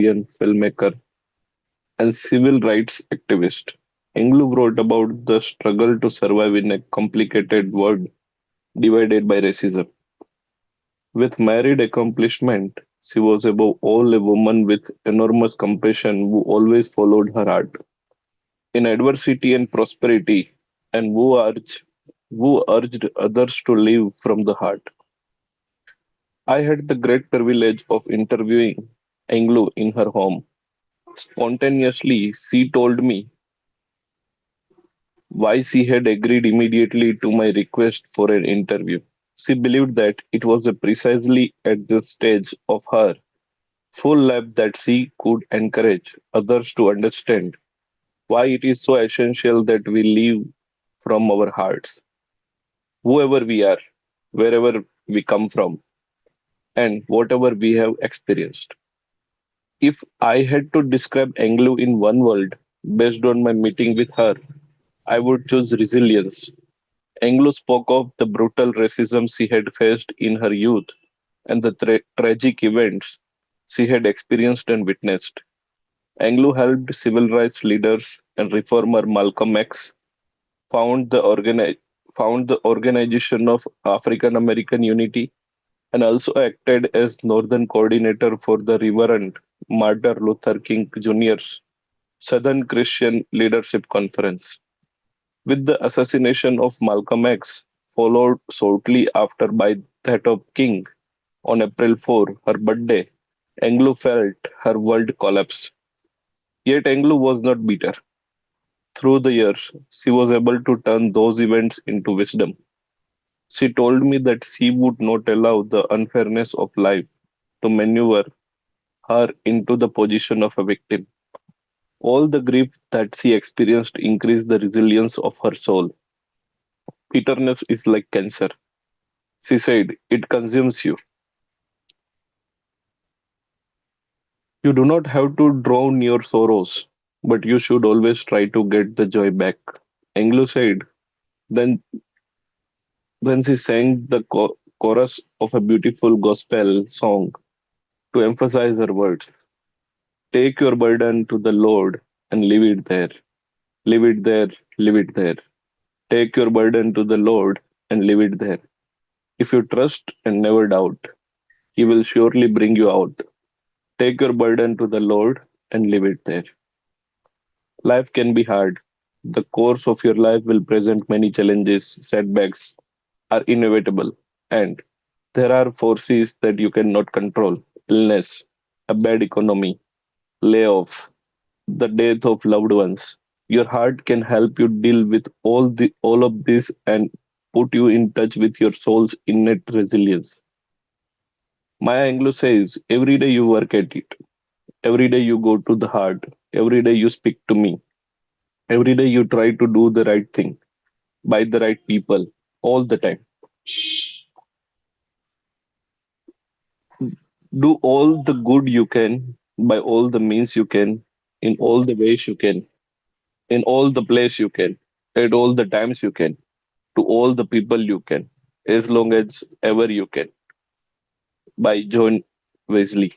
filmmaker, and civil rights activist. Englu wrote about the struggle to survive in a complicated world divided by racism. With married accomplishment, she was above all a woman with enormous compassion who always followed her heart. In adversity and prosperity, and who urged others to live from the heart. I had the great privilege of interviewing Englu in her home. Spontaneously, she told me why she had agreed immediately to my request for an interview. She believed that it was precisely at this stage of her full life that she could encourage others to understand why it is so essential that we live from our hearts, whoever we are, wherever we come from, and whatever we have experienced. If I had to describe Anglo in one word based on my meeting with her, I would choose resilience. Anglo spoke of the brutal racism she had faced in her youth and the tragic events she had experienced and witnessed. Anglo helped civil rights leaders and reformer Malcolm X found the, organi- found the Organization of African American Unity and also acted as Northern coordinator for the Reverend Martin Luther King Jr.'s Southern Christian Leadership Conference. With the assassination of Malcolm X, followed shortly after by that of King on April 4, her birthday, Anglo felt her world collapse. Yet Anglo was not bitter. Through the years, she was able to turn those events into wisdom. She told me that she would not allow the unfairness of life to maneuver her into the position of a victim. All the grief that she experienced increased the resilience of her soul. Bitterness is like cancer. She said, it consumes you. You do not have to drown your sorrows, but you should always try to get the joy back. Anglo said, then when she sang the chorus of a beautiful gospel song to emphasize her words. Take your burden to the Lord and leave it there. Leave it there, leave it there. Take your burden to the Lord and leave it there. If you trust and never doubt, He will surely bring you out. Take your burden to the Lord and leave it there. Life can be hard. The course of your life will present many challenges, setbacks are inevitable, and there are forces that you cannot control illness, a bad economy, layoff, the death of loved ones. Your heart can help you deal with all of this and put you in touch with your soul's innate resilience. Maya Angelou says, every day you work at it, every day you go to the heart, every day you speak to me, every day you try to do the right thing by the right people, all the time. Do all the good you can by all the means you can, in all the ways you can, in all the place you can, at all the times you can, to all the people you can, as long as ever you can. By John Wesley.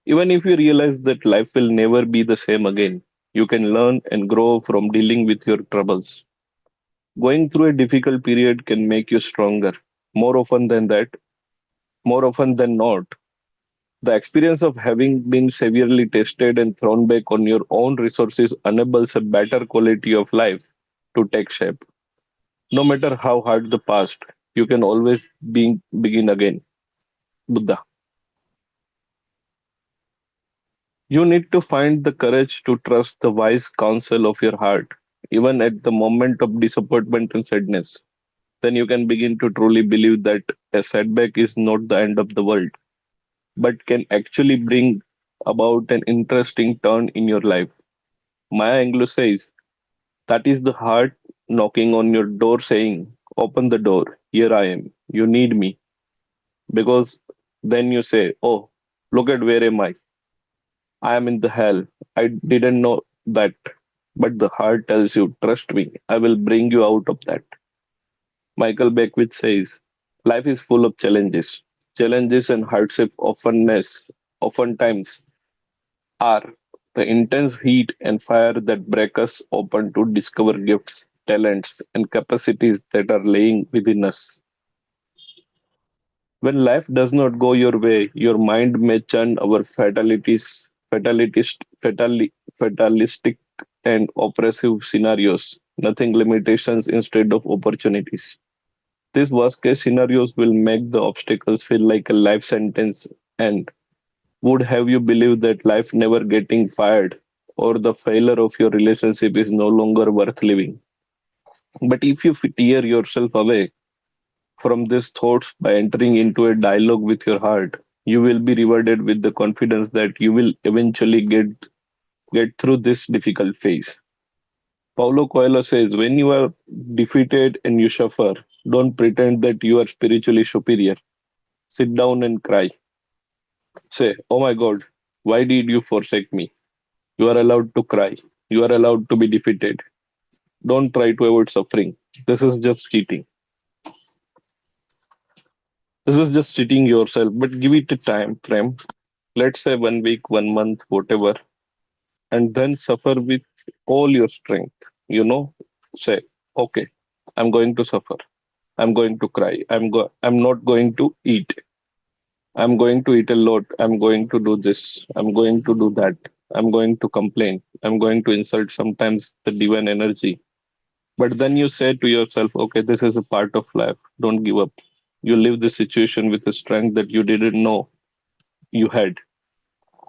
Even if you realize that life will never be the same again, you can learn and grow from dealing with your troubles. Going through a difficult period can make you stronger. More often than that, more often than not, the experience of having been severely tested and thrown back on your own resources enables a better quality of life to take shape. No matter how hard the past, you can always begin again. Buddha. You need to find the courage to trust the wise counsel of your heart, even at the moment of disappointment and sadness. Then you can begin to truly believe that a setback is not the end of the world, but can actually bring about an interesting turn in your life. Maya Angelou says, that is the heart knocking on your door saying, open the door, here I am, you need me. Because then you say, oh, look at where am I? I am in the hell. I didn't know that. But the heart tells you, trust me, I will bring you out of that. Michael Beckwith says, life is full of challenges. Challenges and hardship oftentimes R. The intense heat and fire that break us open to discover gifts, talents, and capacities that are laying within us. When life does not go your way, your mind may churn our fatalistic, and oppressive scenarios, nothing limitations instead of opportunities. These worst case scenarios will make the obstacles feel like a life sentence and would have you believe that life never getting fired or the failure of your relationship is no longer worth living. But if you tear yourself away from these thoughts by entering into a dialogue with your heart, you will be rewarded with the confidence that you will eventually get through this difficult phase. Paulo Coelho says, when you are defeated and you suffer, don't pretend that you are spiritually superior. Sit down and cry. Say, oh my God, why did you forsake me? You are allowed to cry. You are allowed to be defeated. Don't try to avoid suffering. This is just cheating. This is just cheating yourself, but give it a time frame. Let's say 1 week, 1 month, whatever, and then suffer with all your strength. You know, say, okay, I'm going to suffer. I'm going to cry. I'm not going to eat. I'm going to eat a lot. I'm going to do this. I'm going to do that. I'm going to complain. I'm going to insult sometimes the divine energy. But then you say to yourself, okay, this is a part of life. Don't give up. You leave the situation with a strength that you didn't know you had.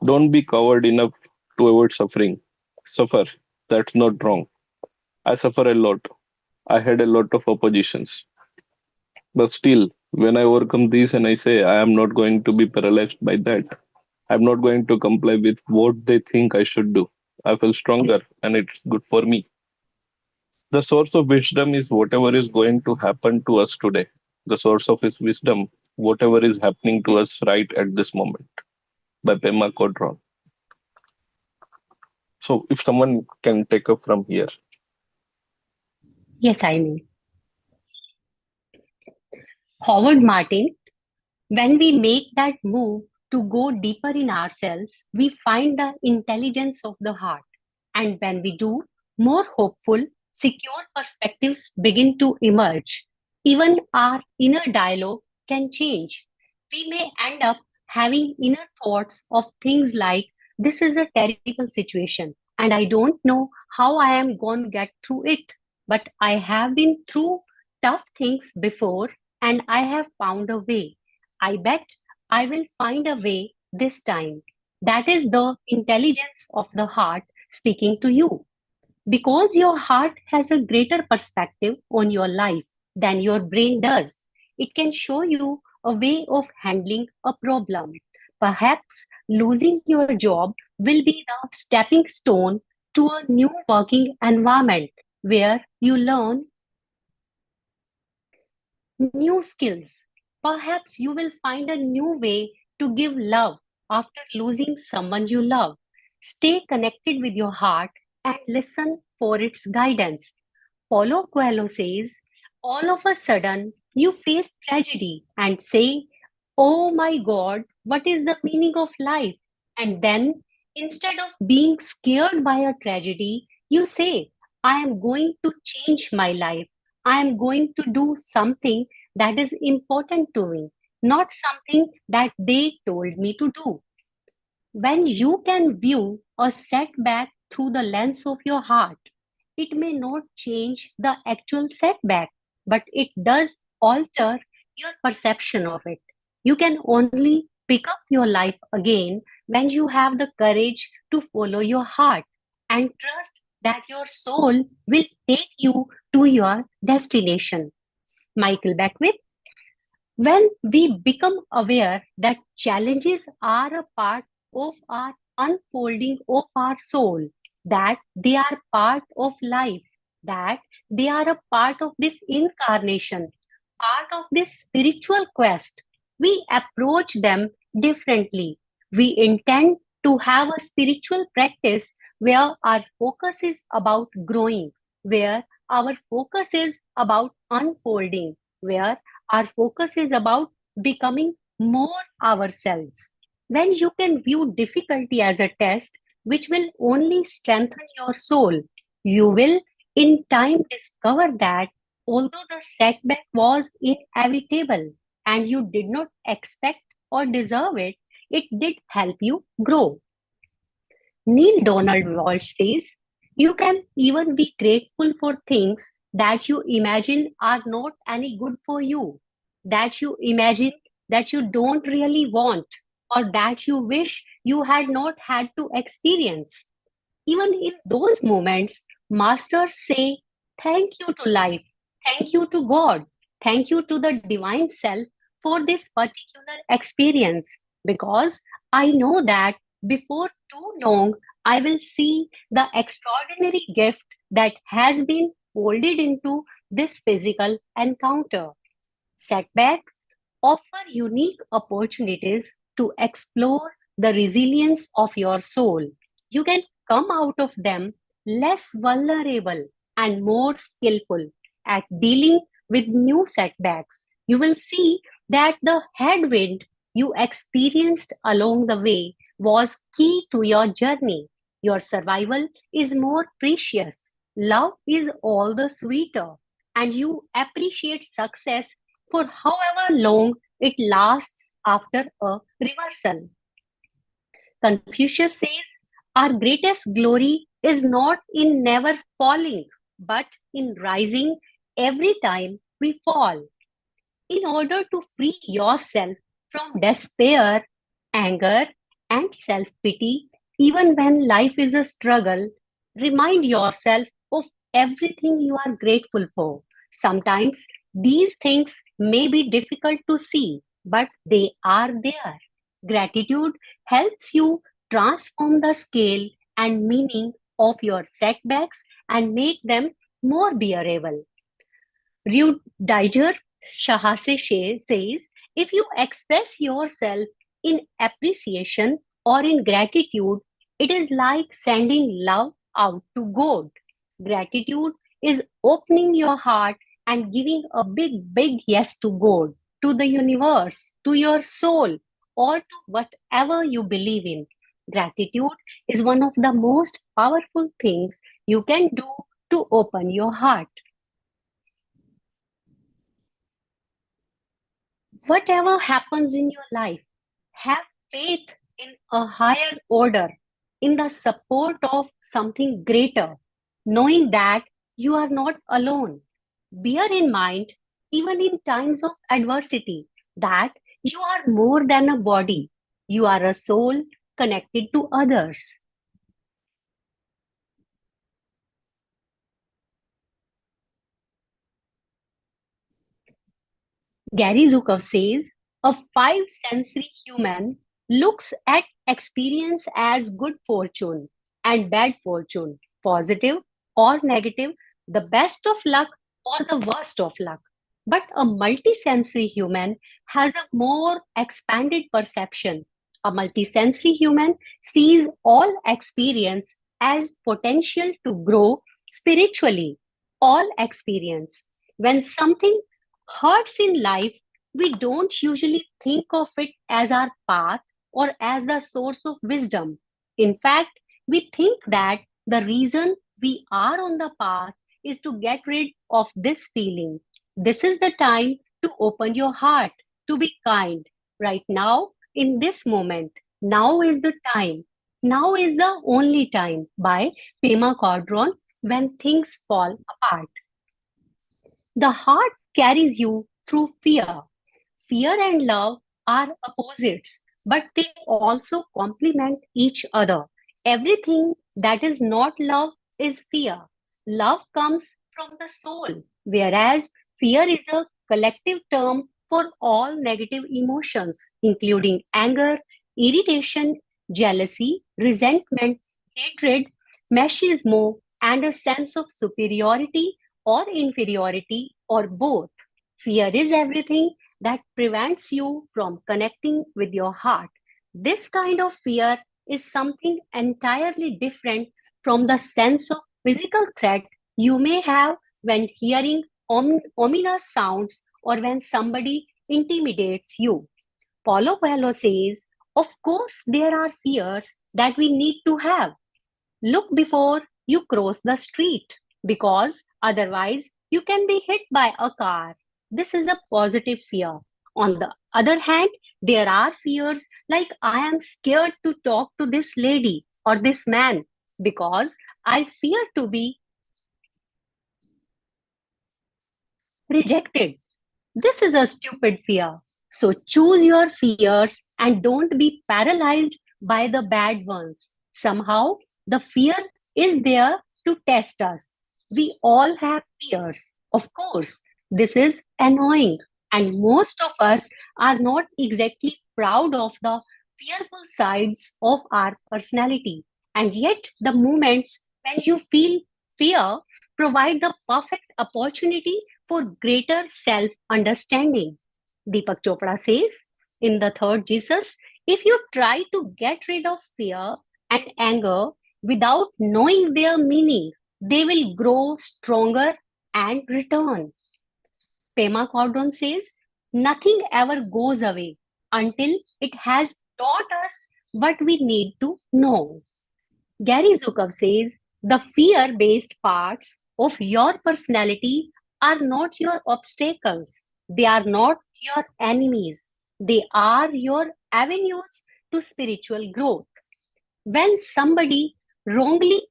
Don't be coward enough to avoid suffering. Suffer. That's not wrong. I suffer a lot. I had a lot of oppositions. But still, when I overcome this and I say I am not going to be paralyzed by that, I'm not going to comply with what they think I should do. I feel stronger and it's good for me. The source of wisdom is whatever is going to happen to us today. The source of his wisdom, whatever is happening to us right at this moment, by Pema Kodron. So if someone can take up from here. Yes, I mean, Howard Martin, when we make that move to go deeper in ourselves, we find the intelligence of the heart. And when we do, more hopeful, secure perspectives begin to emerge. Even our inner dialogue can change. We may end up having inner thoughts of things like, this is a terrible situation, and I don't know how I am going to get through it. But I have been through tough things before, and I have found a way. I bet I will find a way this time. That is the intelligence of the heart speaking to you. Because your heart has a greater perspective on your life than your brain does. It can show you a way of handling a problem. Perhaps losing your job will be the stepping stone to a new working environment where you learn new skills. Perhaps you will find a new way to give love after losing someone you love. Stay connected with your heart and listen for its guidance. Paulo Coelho says, all of a sudden you face tragedy and say, oh my God, what is the meaning of life? And then instead of being scared by a tragedy, you say, I am going to change my life. I am going to do something that is important to me, not something that they told me to do. When you can view a setback through the lens of your heart, it may not change the actual setback, but it does alter your perception of it. You can only pick up your life again when you have the courage to follow your heart and trust that your soul will take you to your destination. Michael Beckwith, when we become aware that challenges are a part of our unfolding of our soul, that they are part of life, that they are a part of this incarnation, part of this spiritual quest, we approach them differently. We intend to have a spiritual practice where our focus is about growing, where our focus is about unfolding, where our focus is about becoming more ourselves. When you can view difficulty as a test which will only strengthen your soul. You will, in time, discover that although the setback was inevitable and you did not expect or deserve it, it did help you grow. Neil Donald Walsh says, you can even be grateful for things that you imagine are not any good for you, that you imagine that you don't really want, or that you wish you had not had to experience. Even in those moments, masters say, thank you to life, thank you to God, thank you to the divine self for this particular experience, because I know that before too long, I will see the extraordinary gift that has been folded into this physical encounter. Setbacks offer unique opportunities to explore the resilience of your soul. You can come out of them less vulnerable and more skillful at dealing with new setbacks. You will see that the headwind you experienced along the way was key to your journey. Your survival is more precious. Love is all the sweeter, and you appreciate success for however long it lasts after a reversal. Confucius says, our greatest glory is not in never falling, but in rising every time we fall. In order to free yourself from despair, anger, and self pity, even when life is a struggle, remind yourself of everything you are grateful for. Sometimes these things may be difficult to see, but they are there. Gratitude helps you transform the scale and meaning of your setbacks and make them more bearable. Rudiger Shahase says, if you express yourself in appreciation or in gratitude, it is like sending love out to God. Gratitude is opening your heart and giving a big, big yes to God, to the universe, to your soul, or to whatever you believe in. Gratitude is one of the most powerful things you can do to open your heart. Whatever happens in your life, have faith in a higher order, in the support of something greater, knowing that you are not alone. Bear in mind, even in times of adversity, that you are more than a body, you are a soul connected to others. Gary Zukav says a five sensory human looks at experience as good fortune and bad fortune, positive or negative, the best of luck or the worst of luck. But a multisensory human has a more expanded perception. A multisensory human sees all experience as potential to grow spiritually. All experience. When something hurts in life, we don't usually think of it as our path or as the source of wisdom. In fact, we think that the reason we are on the path is to get rid of this feeling. This is the time to open your heart, to be kind. Right now, in this moment, now is the time. Now is the only time by Pema Cordron when things fall apart. The heart carries you through fear. Fear and love are opposites, but they also complement each other. Everything that is not love is fear. Love comes from the soul, whereas fear is a collective term for all negative emotions, including anger, irritation, jealousy, resentment, hatred, machismo, and a sense of superiority or inferiority, or both. Fear is everything that prevents you from connecting with your heart. This kind of fear is something entirely different from the sense of physical threat you may have when hearing ominous sounds or when somebody intimidates you. Paulo Coelho says, Of course, there are fears that we need to have. Look before you cross the street because otherwise you can be hit by a car. This is a positive fear. On the other hand, there are fears like I am scared to talk to this lady or this man because I fear to be rejected. This is a stupid fear. So choose your fears and don't be paralyzed by the bad ones. Somehow, the fear is there to test us. We all have fears. Of course, this is annoying, and most of us are not exactly proud of the fearful sides of our personality. And yet, the moments when you feel fear provide the perfect opportunity for greater self understanding. Deepak Chopra says in The Third Jesus, if you try to get rid of fear and anger without knowing their meaning, they will grow stronger and return. Pema Cordon says, nothing ever goes away until it has taught us what we need to know. Gary Zukav says the fear based parts of your personality are not your obstacles. They are not your enemies. They are your avenues to spiritual growth. When somebody wrongly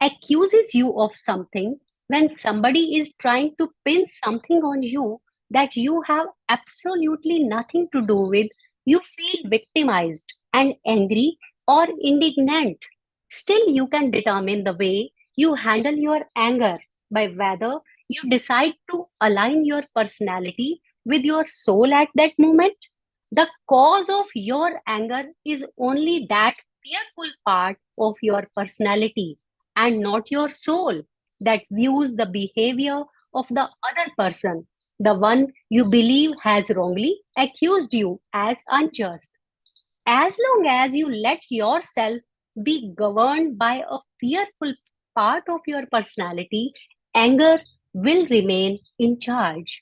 accuses you of something, when somebody is trying to pin something on you that you have absolutely nothing to do with, you feel victimized and angry or indignant. Still, you can determine the way you handle your anger by whether you decide to align your personality with your soul at that moment. The cause of your anger is only that fearful part of your personality and not your soul that views the behavior of the other person, the one you believe has wrongly accused you as unjust. As long as you let yourself be governed by a fearful part of your personality, anger will remain in charge.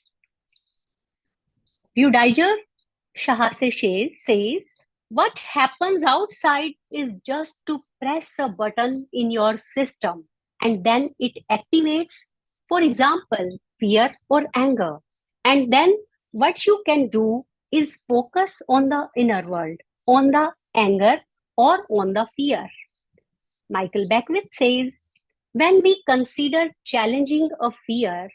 Rudiger says, what happens outside is just to press a button in your system and then it activates, for example, fear or anger. And then what you can do is focus on the inner world, on the anger or on the fear. Michael Beckwith says, when we consider challenging a fear,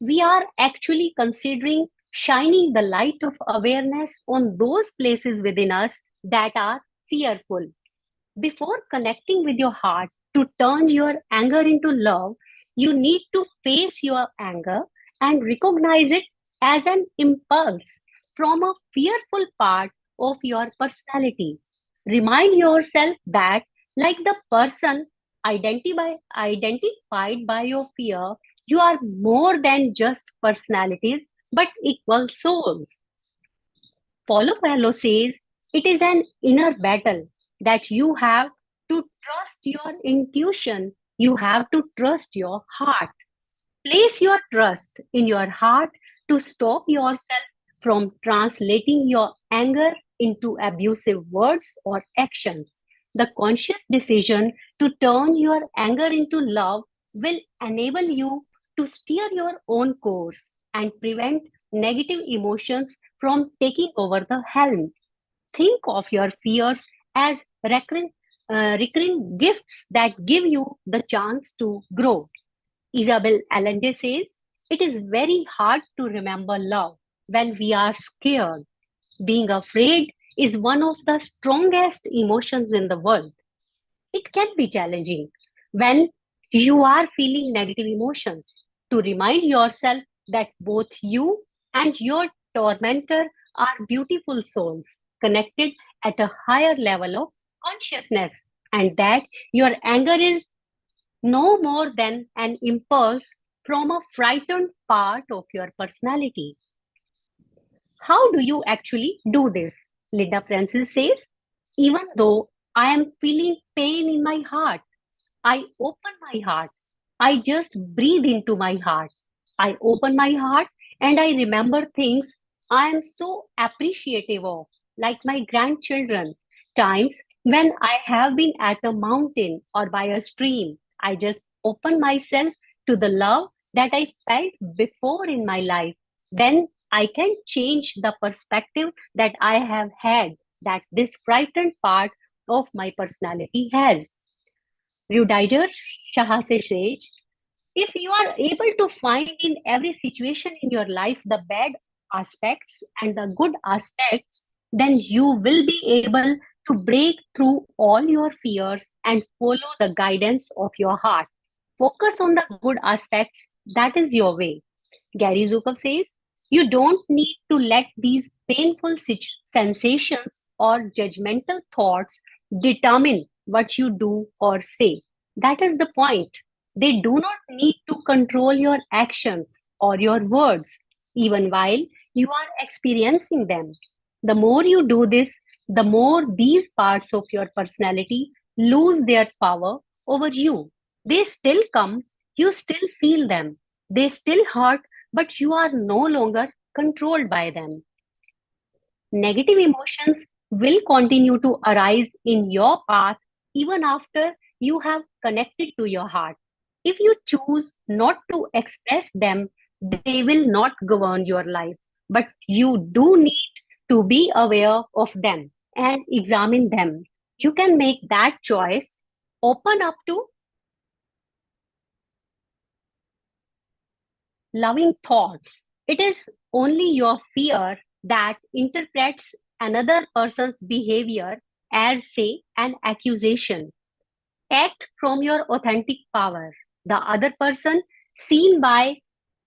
we are actually considering shining the light of awareness on those places within us that are fearful. Before connecting with your heart to turn your anger into love, you need to face your anger and recognize it as an impulse from a fearful part of your personality. Remind yourself that, like the person identified by your fear, you are more than just personalities but equal souls. Paulo Coelho says it is an inner battle that you have to trust your intuition, you have to trust your heart. Place your trust in your heart to stop yourself from translating your anger into abusive words or actions. The conscious decision to turn your anger into love will enable you to steer your own course and prevent negative emotions from taking over the helm. Think of your fears as recurring gifts that give you the chance to grow. Isabel Allende says, it is very hard to remember love when we are scared. Being afraid is one of the strongest emotions in the world. It can be challenging when you are feeling negative emotions to remind yourself that both you and your tormentor are beautiful souls connected at a higher level of consciousness, and that your anger is no more than an impulse from a frightened part of your personality. How do you actually do this? Linda Francis says, even though I am feeling pain in my heart, I open my heart. I just breathe into my heart. I open my heart and I remember things I am so appreciative of. like my grandchildren. Times when I have been at a mountain or by a stream, I just open myself to the love that I felt before in my life. Then I can change the perspective that I have had, that this frightened part of my personality has. Rudiger Shah says, if you are able to find in every situation in your life the bad aspects and the good aspects, then you will be able to break through all your fears and follow the guidance of your heart. Focus on the good aspects, that is your way. Gary Zukov says, you don't need to let these painful sensations or judgmental thoughts determine what you do or say. That is the point. They do not need to control your actions or your words, even while you are experiencing them. The more you do this, the more these parts of your personality lose their power over you. They still come, you still feel them, they still hurt, but you are no longer controlled by them. Negative emotions will continue to arise in your path even after you have connected to your heart. If you choose not to express them, they will not govern your life. But you do need to be aware of them and examine them. You can make that choice, open up to loving thoughts. It is only your fear that interprets another person's behavior as, say, an accusation. Act from your authentic power. The other person, seen by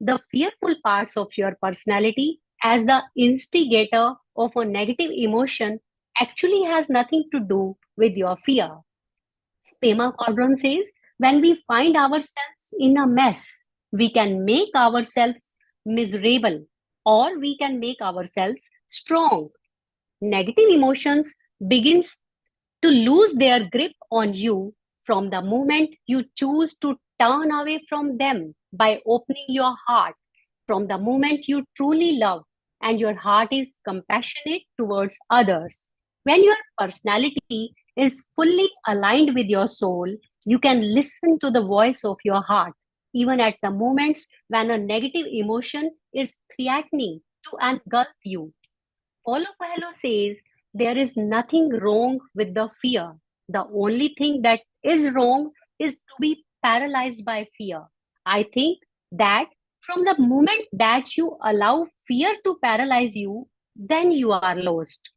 the fearful parts of your personality as the instigator of a negative emotion, actually has nothing to do with your fear. Pema Chodron says, when we find ourselves in a mess, we can make ourselves miserable or we can make ourselves strong. Negative emotions begins to lose their grip on you from the moment you choose to turn away from them by opening your heart, from the moment you truly love and your heart is compassionate towards others. When your personality is fully aligned with your soul, you can listen to the voice of your heart, even at the moments when a negative emotion is threatening to engulf you. Paulo Coelho says there is nothing wrong with the fear. The only thing that is wrong is to be paralyzed by fear. I think that from the moment that you allow fear to paralyze you, then you are lost.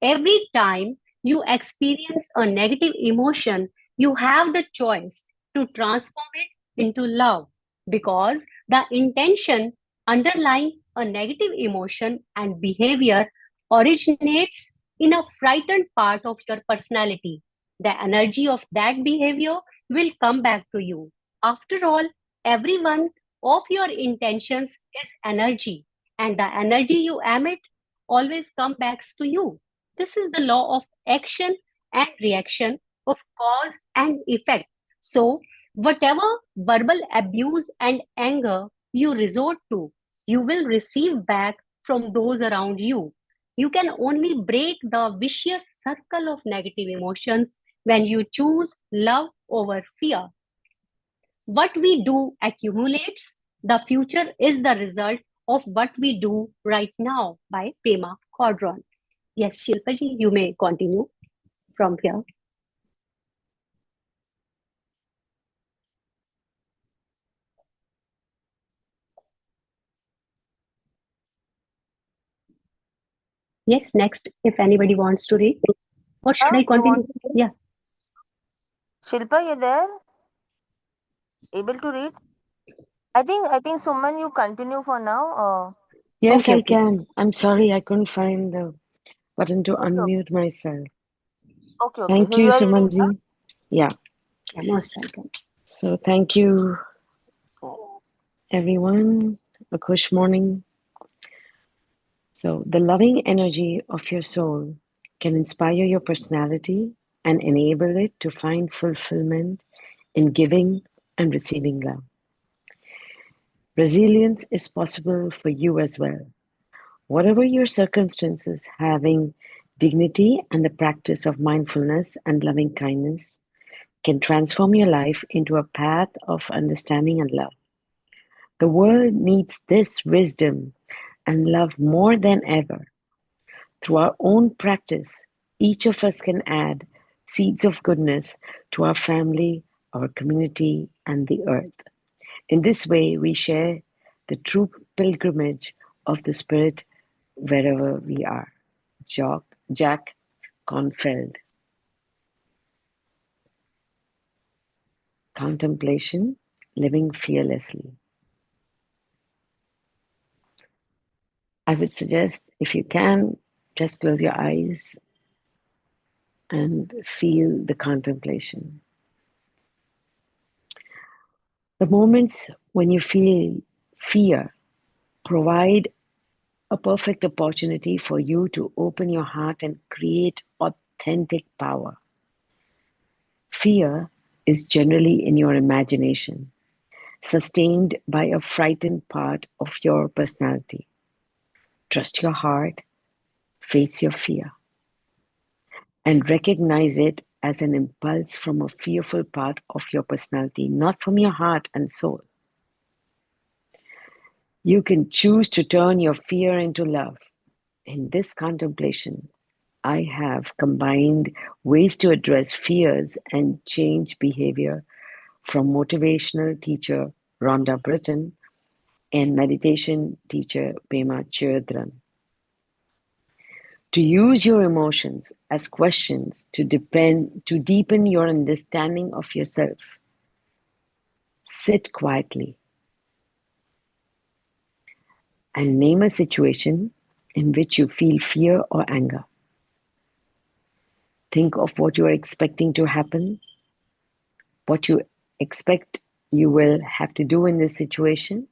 Every time you experience a negative emotion, you have the choice to transform it into love because the intention underlying a negative emotion and behavior originates in a frightened part of your personality. The energy of that behavior will come back to you. After all, every one of your intentions is energy, and the energy you emit always comes back to you. This is the law of action and reaction, of cause and effect. So, whatever verbal abuse and anger you resort to, you will receive back from those around you. You can only break the vicious circle of negative emotions when you choose love over fear. What we do accumulates. The future is the result of what we do right now by Pema Chodron. Yes, Shilpaji, you may continue from here. Yes, next, if anybody wants to read, or should I You continue? want to read? Yeah. Shilpa, you there? Able to read? I think Suman, you continue for now. Yes, Okay, I okay. can. I'm sorry, I couldn't find the button to Okay, okay, unmute myself. okay. Thank So you, you are reading, huh? Sumanji. Yeah, Yeah, most welcome. so thank you, everyone. A kush morning. So, the loving energy of your soul can inspire your personality and enable it to find fulfillment in giving and receiving love. Resilience is possible for you as well. Whatever your circumstances, having Dignity and the practice of mindfulness and loving kindness can transform your life into a path of understanding and love. The world needs this wisdom and love more than ever. Through our own practice, each of us can add seeds of goodness to our family, our community, and the earth. In this way, we share the true pilgrimage of the Spirit wherever we are. Jack Confeld. Contemplation, living fearlessly. I would suggest, if you can, just close your eyes and feel the contemplation. The moments when you feel fear provide a perfect opportunity for you to open your heart and create authentic power. Fear is generally in your imagination, sustained by a frightened part of your personality. Trust your heart, face your fear, and recognize it as an impulse from a fearful part of your personality, not from your heart and soul. You can choose to turn your fear into love. In this contemplation, I have combined ways to address fears and change behavior from motivational teacher Rhonda Britton and meditation teacher Pema Chodron. To use your emotions as questions to deepen your understanding of yourself. Sit quietly and name a situation in which you feel fear or anger. Think of what you are expecting to happen, what you expect you will have to do in this situation,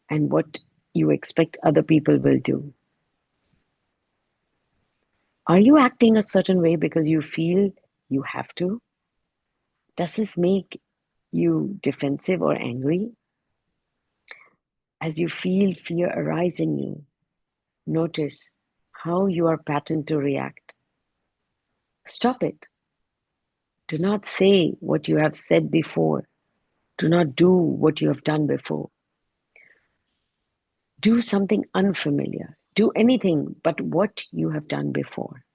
and what you expect other people will do. Are you acting a certain way because you feel you have to? Does this make you defensive or angry? As you feel fear arise in you, notice how you are patterned to react. Stop it. Do not say what you have said before. Do not do what you have done before. Do something unfamiliar. Do anything but what you have done before.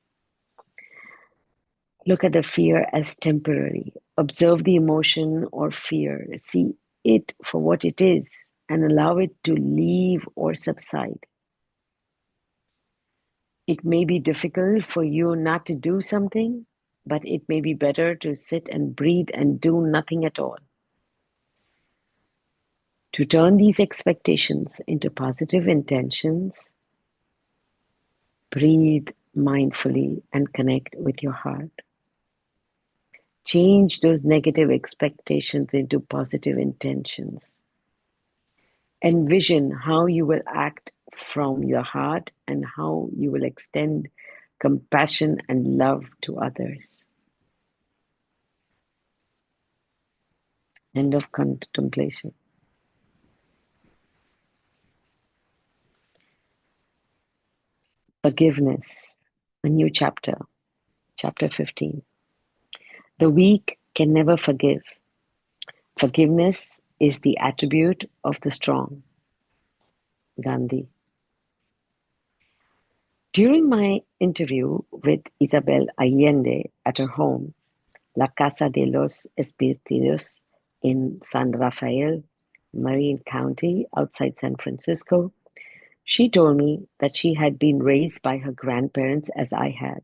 Look at the fear as temporary. Observe the emotion or fear. See it for what it is and allow it to leave or subside. It may be difficult for you not to do something, but it may be better to sit and breathe and do nothing at all. To turn these expectations into positive intentions, breathe mindfully and connect with your heart. Change those negative expectations into positive intentions. Envision how you will act from your heart and how you will extend compassion and love to others. End of contemplation. Forgiveness, a new chapter, chapter 15. The weak can never forgive. Forgiveness is the attribute of the strong. Gandhi. During my interview with Isabel Allende at her home, La Casa de los Espíritus in San Rafael, Marin County, outside San Francisco, she told me that she had been raised by her grandparents as I had.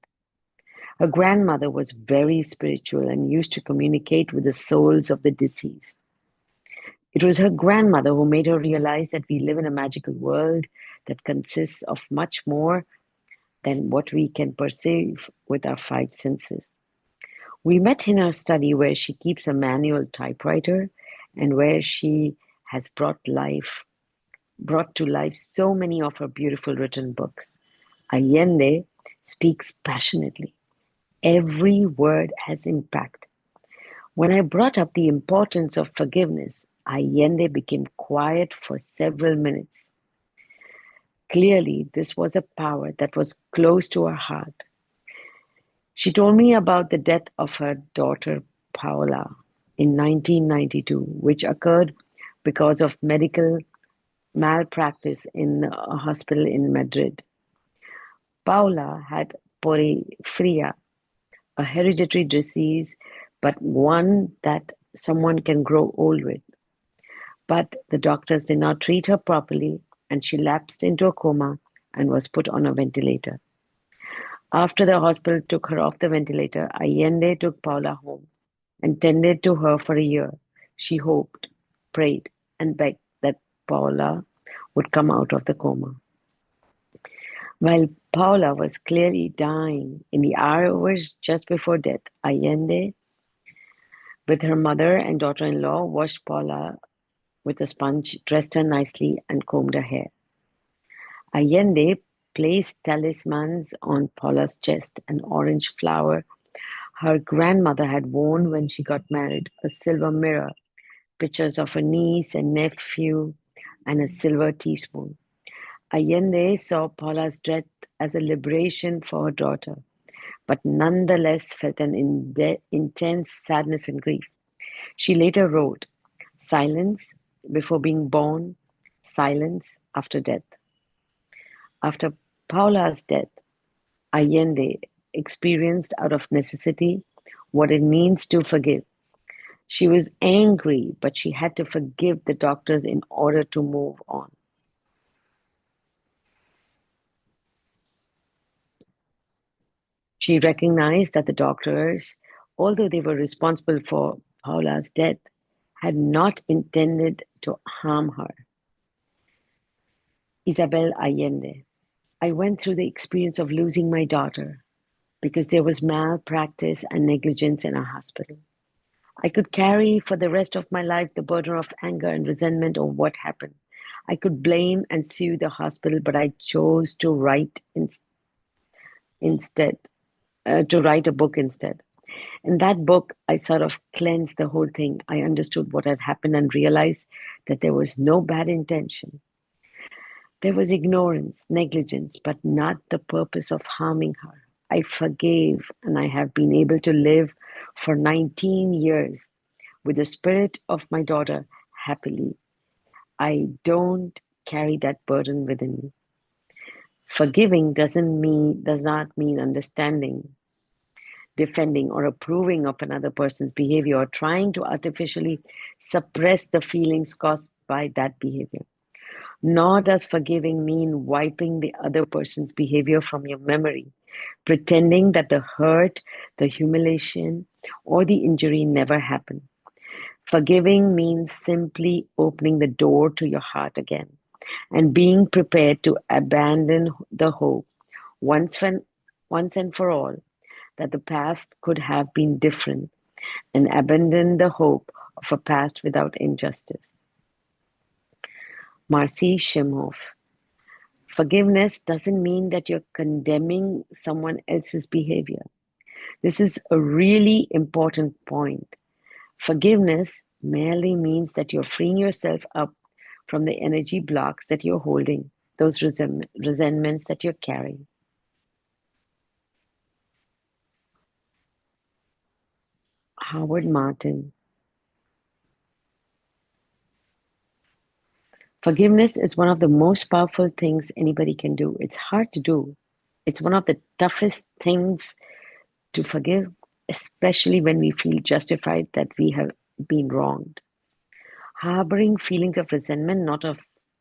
Her grandmother was very spiritual and used to communicate with the souls of the deceased. It was her grandmother who made her realize that we live in a magical world that consists of much more than what we can perceive with our five senses. We met in her study where she keeps a manual typewriter and where she has brought to life so many of her beautiful written books. Allende speaks passionately. Every word has impact. When I brought up the importance of forgiveness, Allende became quiet for several minutes. Clearly, this was a power that was close to her heart. She told me about the death of her daughter Paola in 1992, which occurred because of medical malpractice in a hospital in Madrid. Paola had porphyria, a hereditary disease, but one that someone can grow old with. But the doctors did not treat her properly, and she lapsed into a coma and was put on a ventilator. After the hospital took her off the ventilator, Allende took Paula home and tended to her for a year. She hoped, prayed, and begged that Paula would come out of the coma. While Paula was clearly dying in the hours just before death, Allende, with her mother and daughter-in-law, washed Paula with a sponge, dressed her nicely, and combed her hair. Allende placed talismans on Paula's chest, an orange flower her grandmother had worn when she got married, a silver mirror, pictures of her niece and nephew, and a silver teaspoon. Allende saw Paula's death as a liberation for her daughter, but nonetheless felt an intense sadness and grief. She later wrote, "Silence before being born, silence after death." After Paula's death, Allende experienced out of necessity what it means to forgive. She was angry, but she had to forgive the doctors in order to move on. She recognized that the doctors, although they were responsible for Paula's death, had not intended to harm her. Isabel Allende. I went through the experience of losing my daughter because there was malpractice and negligence in our hospital. I could carry for the rest of my life the burden of anger and resentment of what happened. I could blame and sue the hospital, but I chose to write instead, to write a book instead. In that book, I sort of cleansed the whole thing. I understood what had happened and realized that there was no bad intention. There was ignorance, negligence, but not the purpose of harming her. I forgave, and I have been able to live for 19 years with the spirit of my daughter happily. I don't carry that burden within me. Forgiving does not mean understanding, defending, or approving of another person's behavior or trying to artificially suppress the feelings caused by that behavior. Nor does forgiving mean wiping the other person's behavior from your memory, pretending that the hurt, the humiliation, or the injury never happened. Forgiving means simply opening the door to your heart again and being prepared to abandon the hope once, once and for all that the past could have been different and abandon the hope of a past without injustice. Marcy Shimoff. Forgiveness doesn't mean that you're condemning someone else's behavior. This is a really important point. Forgiveness merely means that you're freeing yourself up from the energy blocks that you're holding, those resentments that you're carrying. Howard Martin. Forgiveness is one of the most powerful things anybody can do. It's hard to do. It's one of the toughest things to forgive, especially when we feel justified that we have been wronged. Harboring feelings of resentment not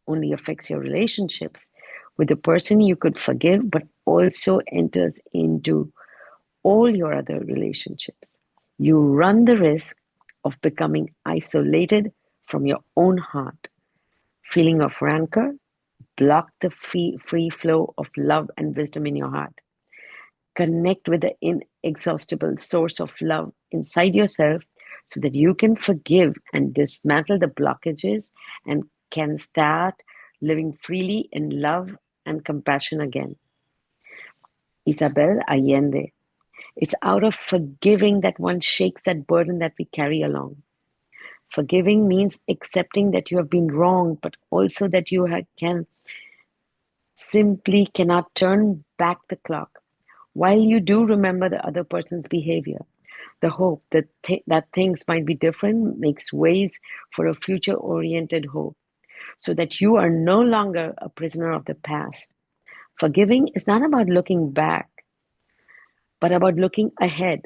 only affects your relationships with the person you could forgive, but also enters into all your other relationships. You run the risk of becoming isolated from your own heart. Feeling of rancor block the free flow of love and wisdom in your heart. Connect with the inexhaustible source of love inside yourself so that you can forgive and dismantle the blockages and can start living freely in love and compassion again. Isabel Allende. It's out of forgiving that one shakes that burden that we carry along. Forgiving means accepting that you have been wrong, but also that you can simply cannot turn back the clock. While you do remember the other person's behavior, the hope that things might be different makes ways for a future oriented hope so that you are no longer a prisoner of the past. Forgiving is not about looking back, but about looking ahead.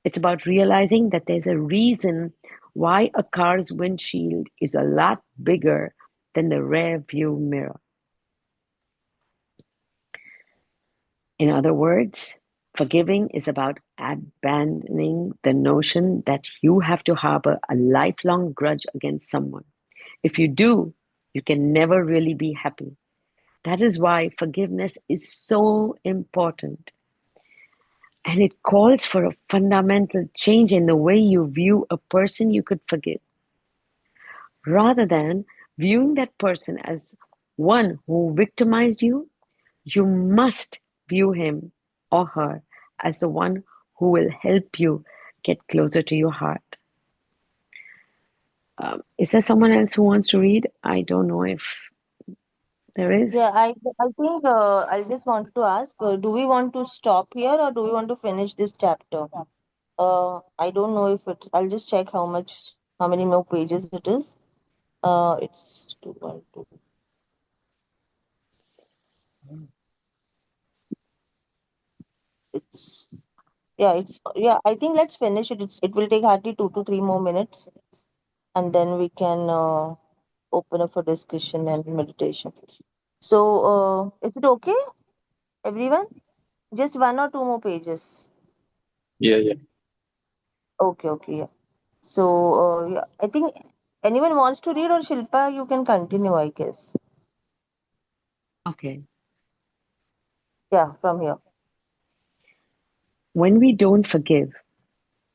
It's about realizing that there's a reason why a car's windshield is a lot bigger than the rear view mirror. In other words, forgiving is about abandoning the notion that you have to harbor a lifelong grudge against someone. If you do, you can never really be happy. That is why forgiveness is so important. And it calls for a fundamental change in the way you view a person you could forgive. Rather than viewing that person as one who victimized you, you must view him or her as the one who will help you get closer to your heart. Is there someone else who wants to read? I don't know if there is. Yeah, I think I just wanted to ask, do we want to stop here or do we want to finish this chapter? I don't know if it's. I'll just check how many more pages it is. It's two, one, two. It's yeah, it's yeah. I think let's finish it. It will take hardly 2 to 3 more minutes, and then we can open up for discussion and meditation. So, is it okay, everyone? Just 1 or 2 more pages. Yeah, yeah. Okay, okay, yeah. So, yeah, I think anyone wants to read or Shilpa, you can continue, I guess. Okay. Yeah, from here. When we don't forgive,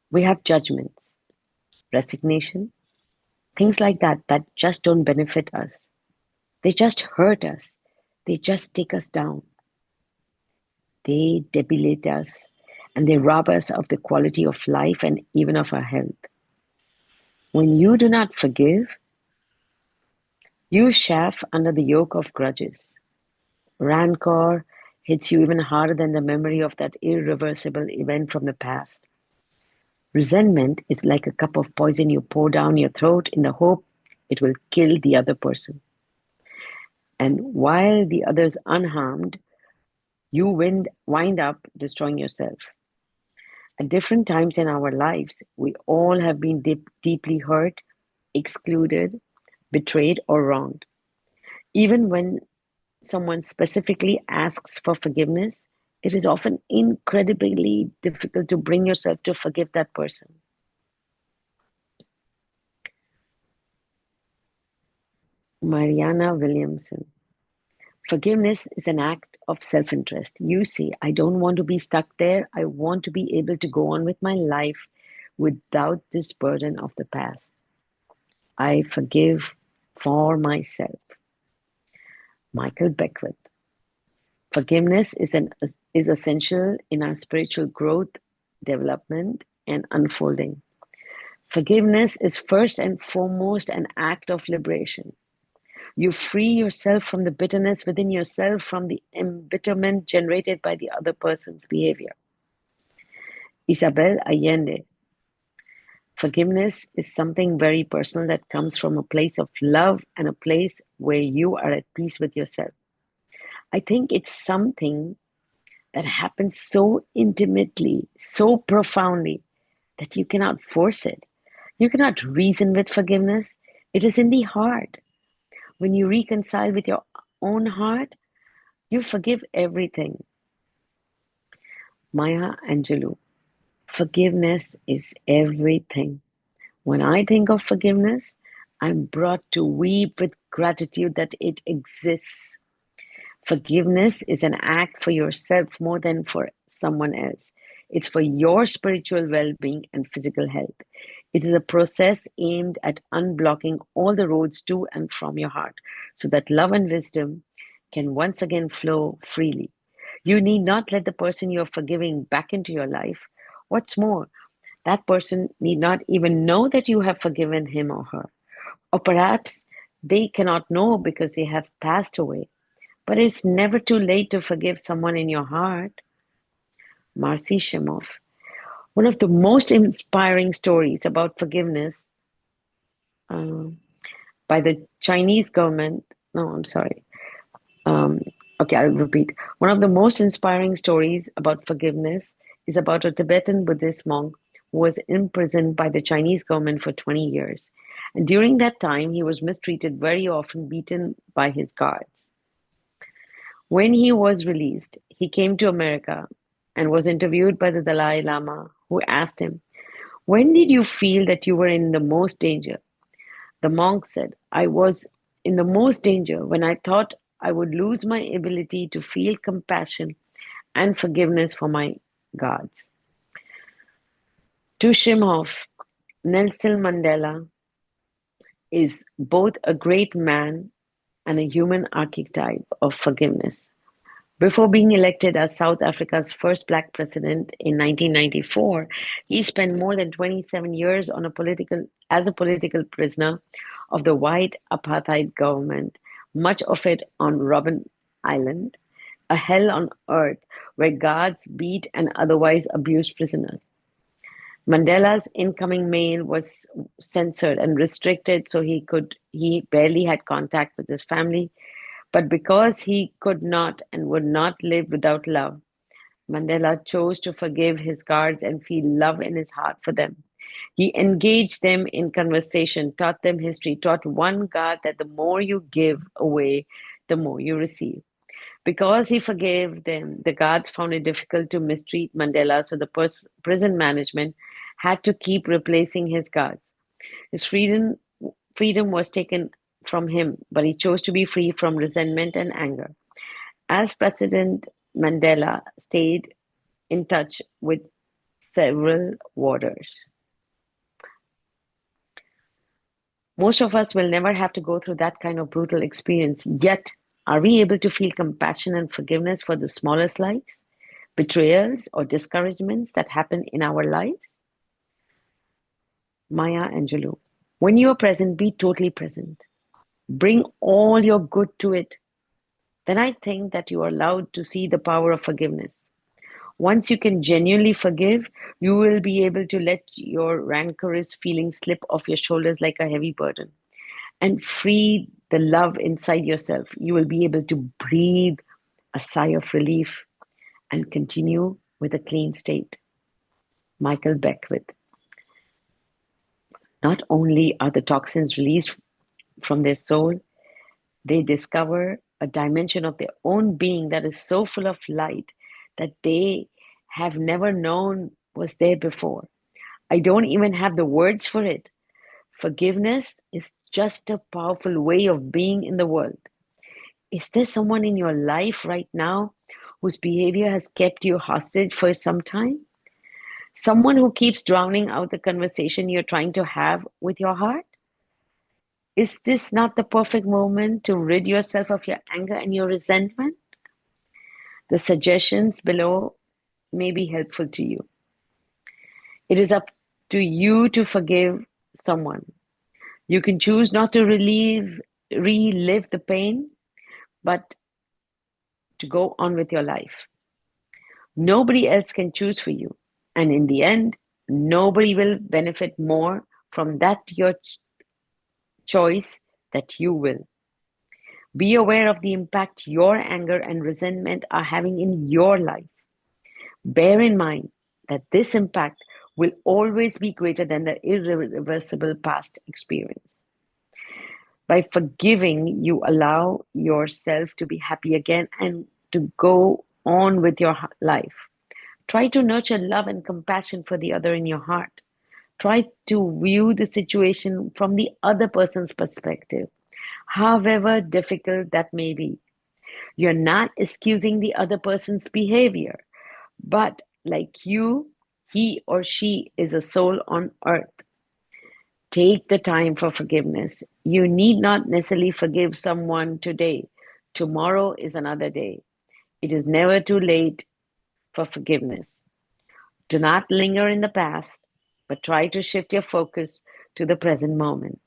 we have judgments, resignation, things like that just don't benefit us. They just hurt us. They just take us down. They debilate us and they rob us of the quality of life and even of our health. When you do not forgive, you chafe under the yoke of grudges. Rancor hits you even harder than the memory of that irreversible event from the past. Resentment is like a cup of poison you pour down your throat in the hope it will kill the other person. And while the other's unharmed, you wind up destroying yourself. At different times in our lives, we all have been deeply hurt, excluded, betrayed, or wronged. Even when someone specifically asks for forgiveness, it is often incredibly difficult to bring yourself to forgive that person. Mariana Williamson. Forgiveness is an act of self interest. You see, I don't want to be stuck there. I want to be able to go on with my life without this burden of the past. I forgive for myself. Michael Beckwith. Forgiveness is essential in our spiritual growth, development, and unfolding. Forgiveness is first and foremost an act of liberation. You free yourself from the bitterness within yourself, from the embitterment generated by the other person's behavior. Isabel Allende. Forgiveness is something very personal that comes from a place of love and a place where you are at peace with yourself. I think it's something that happens so intimately, so profoundly, that you cannot force it. You cannot reason with forgiveness. It is in the heart. When you reconcile with your own heart, you forgive everything. Maya Angelou. Forgiveness is everything. When I think of forgiveness, I'm brought to weep with gratitude that it exists. Forgiveness is an act for yourself more than for someone else. It's for your spiritual well being and physical health. It is a process aimed at unblocking all the roads to and from your heart so that love and wisdom can once again flow freely. You need not let the person you're forgiving back into your life. What's more, that person need not even know that you have forgiven him or her. Or perhaps they cannot know because they have passed away. But it's never too late to forgive someone in your heart. Marcy Shimoff. One of the most inspiring stories about forgiveness uh, by the Chinese government. No, I'm sorry. Um, okay, I'll repeat. One of the most inspiring stories about forgiveness is about a Tibetan Buddhist monk who was imprisoned by the Chinese government for 20 years. And during that time, he was mistreated, very often beaten by his guards. When he was released, he came to America and was interviewed by the Dalai Lama, who asked him, "When did you feel that you were in the most danger?" The monk said, "I was in the most danger when I thought I would lose my ability to feel compassion and forgiveness for my gods." To Shimhoff, Nelson Mandela is both a great man and a human archetype of forgiveness. Before being elected as South Africa's first black president in 1994, he spent more than 27 years as a political prisoner of the white apartheid government, much of it on Robben Island, a hell on earth where guards beat and otherwise abused prisoners. Mandela's incoming mail was censored and restricted, so he barely had contact with his family. But because he could not and would not live without love, Mandela chose to forgive his guards and feel love in his heart for them. He engaged them in conversation, taught them history, taught one guard that the more you give away, the more you receive. Because he forgave them, the guards found it difficult to mistreat Mandela, so the prison management had to keep replacing his guards. His freedom was taken from him, but he chose to be free from resentment and anger. As President, Mandela stayed in touch with several warders. Most of us will never have to go through that kind of brutal experience, yet, are we able to feel compassion and forgiveness for the smaller slights, betrayals, or discouragements that happen in our lives? Maya Angelou. When you are present, be totally present. Bring all your good to it. Then I think that you are allowed to see the power of forgiveness. Once you can genuinely forgive, you will be able to let your rancorous feelings slip off your shoulders like a heavy burden and free the love inside yourself. You will be able to breathe a sigh of relief and continue with a clean state. Michael Beckwith. Not only are the toxins released from their soul, they discover a dimension of their own being that is so full of light that they have never known was there before. I don't even have the words for it. Forgiveness is just a powerful way of being in the world. Is there someone in your life right now whose behavior has kept you hostage for some time? Someone who keeps drowning out the conversation you're trying to have with your heart? Is this not the perfect moment to rid yourself of your anger and your resentment? The suggestions below may be helpful to you. It is up to you to forgive someone. You can choose not to relive the pain, but to go on with your life. Nobody else can choose for you. And in the end, nobody will benefit more from that your choice that you will. Be aware of the impact your anger and resentment are having in your life. Bear in mind that this impact will always be greater than the irreversible past experience. By forgiving, you allow yourself to be happy again and to go on with your life. Try to nurture love and compassion for the other in your heart. Try to view the situation from the other person's perspective, however difficult that may be. You're not excusing the other person's behavior, but like you, he or she is a soul on earth. Take the time for forgiveness. You need not necessarily forgive someone today. Tomorrow is another day. It is never too late for forgiveness. Do not linger in the past, but try to shift your focus to the present moment.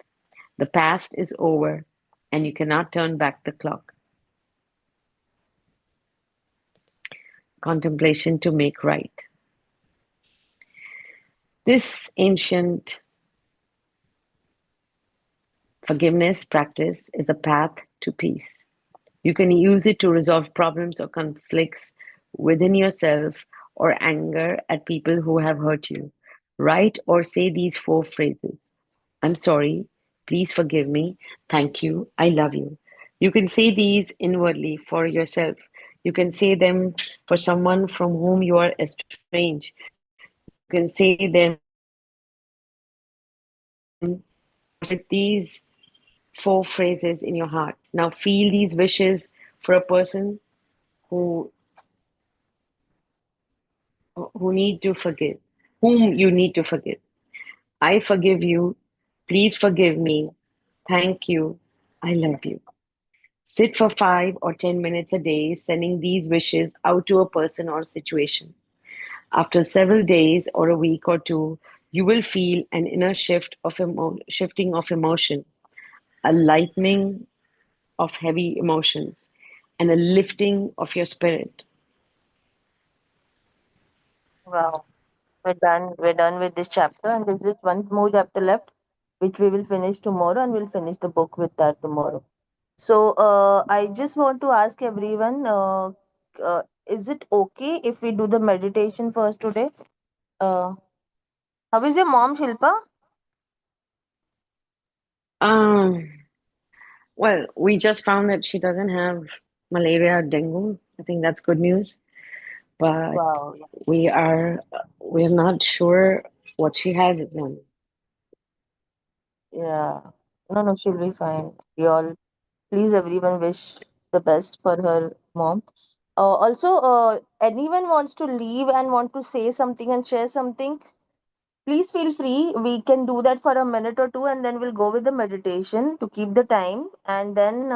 The past is over, and you cannot turn back the clock. contemplation to make right. This ancient forgiveness practice is a path to peace. You can use it to resolve problems or conflicts within yourself or anger at people who have hurt you. Write or say these four phrases: I'm sorry, please forgive me, thank you, I love you. You can say these inwardly for yourself. You can say them for someone from whom you are estranged. You can say them these four phrases in your heart. Now feel these wishes for a person who who need to forgive, whom you need to forgive. I forgive you. Please forgive me. Thank you. I love you. Sit for 5 or 10 minutes a day, sending these wishes out to a person or situation. After several days or a week or two, you will feel an inner shifting of emotion, a lightening of heavy emotions, and a lifting of your spirit. Wow. We're done. We're done with this chapter, and there's just one more chapter left, which we will finish tomorrow, and we'll finish the book with that tomorrow. So, I just want to ask everyone, is it okay if we do the meditation first today? Uh, how is your mom, Shilpa? Um, well, we just found that she doesn't have malaria or dengue. I think that's good news. But Wow. we are we're not sure what she has at the moment. Yeah. No, no, she'll be fine. We all, please, everyone, wish the best for her mom. Also, anyone wants to leave and want to say something and share something, please feel free. We can do that for a minute or two, and then we'll go with the meditation to keep the time. And then,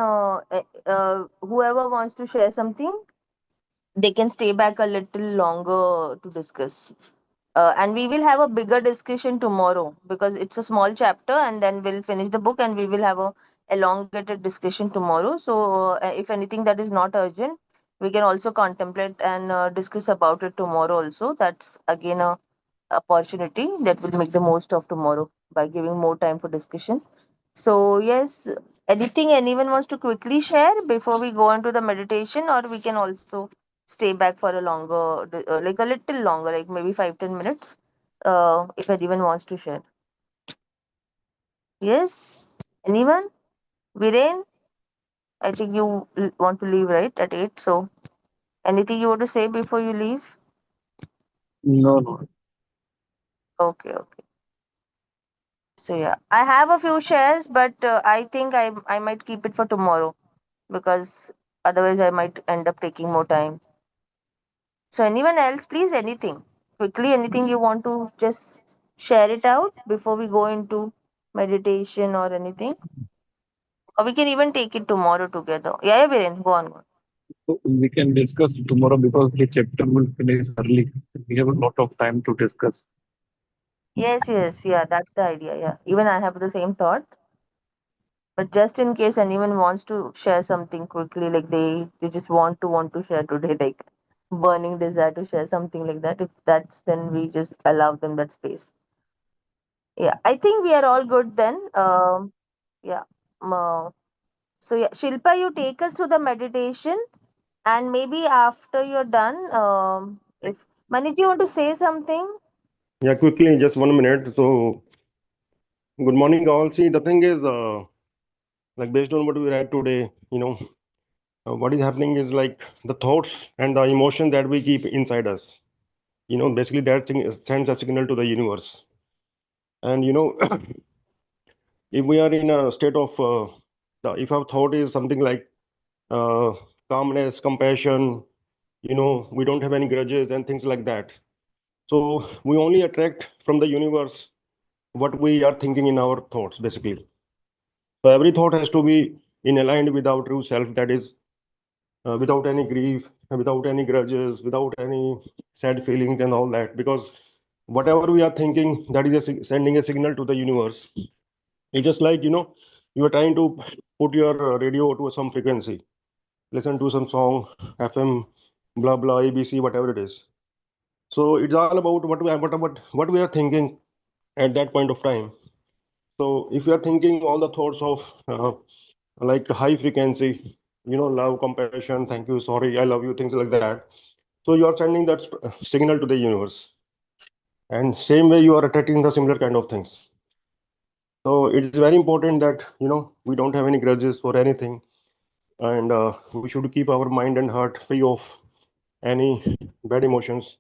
whoever wants to share something, they can stay back a little longer to discuss. And we will have a bigger discussion tomorrow because it's a small chapter, and then we'll finish the book and we will have a elongated discussion tomorrow. So, if anything that is not urgent, we can also contemplate and discuss about it tomorrow also. That's again a opportunity that will make the most of tomorrow by giving more time for discussion. So, yes, anything anyone wants to quickly share before we go into the meditation, or we can also stay back for a longer, like a little longer, like maybe 5-10 minutes, if anyone wants to share. Yes, anyone? Viren, I think you want to leave right at 8. So, anything you want to say before you leave? No, no. Okay, okay. So yeah, I have a few shares, but I think I might keep it for tomorrow because otherwise I might end up taking more time. So anyone else, please, anything quickly, anything you want to just share it out before we go into meditation or anything, or we can even take it tomorrow together. Yeah, yeah, Viren, go on. Go on. So we can discuss tomorrow because the chapter will finish early. We have a lot of time to discuss. Yes, yes, yeah, that's the idea. Yeah, even I have the same thought. But just in case anyone wants to share something quickly, like they just want to share today, like burning desire to share something like that. If that's then we just allow them that space. Yeah, I think we are all good then. Yeah. Um, so yeah, Shilpa, you take us to the meditation, and maybe after you're done, if Maniji, you want to say something? Yeah, quickly, just 1 minute. So, good morning, all. See, the thing is, like based on what we read today, what is happening is like the thoughts and the emotion that we keep inside us. Basically that thing sends a signal to the universe. And if we are in a state of, if our thought is something like uh, calmness, compassion, we don't have any grudges and things like that. So we only attract from the universe what we are thinking in our thoughts, basically. So every thought has to be in aligned with our true self, that is, without any grief, without any grudges, without any sad feelings and all that. Because whatever we are thinking, that is sending a signal to the universe. It's just like, you are trying to put your radio to some frequency, listen to some song, FM, blah blah ABC, whatever it is. So it's all about what we are thinking at that point of time. So if you are thinking all the thoughts of like high frequency, love, compassion, thank you, sorry, I love you, things like that. So you are sending that signal to the universe, and same way you are attracting the similar kind of things. So it's very important that we don't have any grudges for anything, and we should keep our mind and heart free of any bad emotions,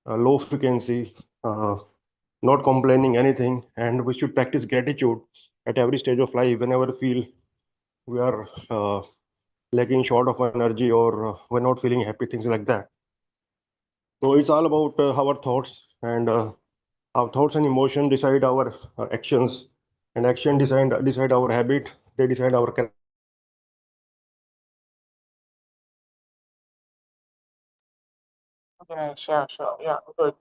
low frequency, not complaining anything, and we should practice gratitude at every stage of life whenever we feel we are lacking short of energy, or we're not feeling happy, things like that. So it's all about our thoughts, and our thoughts and emotion decide our actions, and action decide our habit. They decide our character. Yeah, sure. Yeah, good.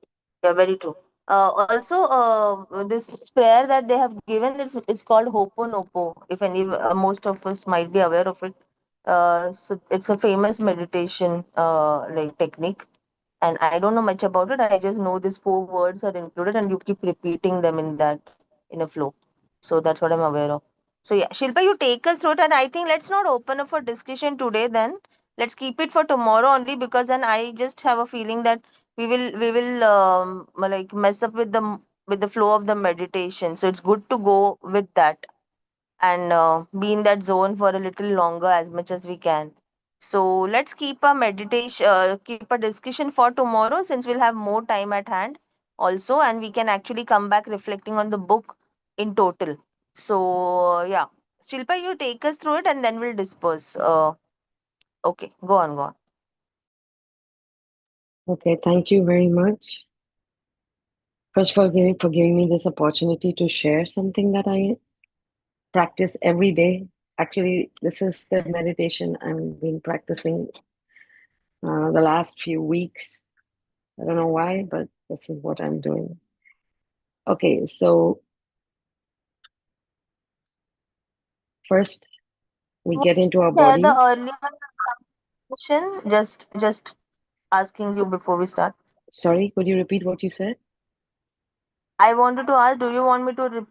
Yeah, very true. Also, this prayer that they have given, it's called Hoponopo. If any, most of us might be aware of it. So it's a famous meditation like technique, and I don't know much about it. I just know these four words are included, and you keep repeating them in a flow. So that's what I'm aware of. So yeah, Shilpa, you take us through it, and I think let's not open up for discussion today. Then let's keep it for tomorrow only, because then I just have a feeling that we will like mess up with the flow of the meditation. So it's good to go with that and be in that zone for a little longer as much as we can. So let's keep a meditation, keep a discussion for tomorrow, since we'll have more time at hand also, and we can actually come back reflecting on the book in total. So yeah, Shilpa, you take us through it and then we'll disperse. Okay, go on. Okay, thank you very much. First of all, for giving me this opportunity to share something that I practice every day. Actually, this is the meditation I've been practicing the last few weeks. I don't know why, but this is what I'm doing. Okay, so first we Want get into our to share the body. earlier question? Just asking S you before we start. Sorry, could you repeat what you said? I wanted to ask, do you want me to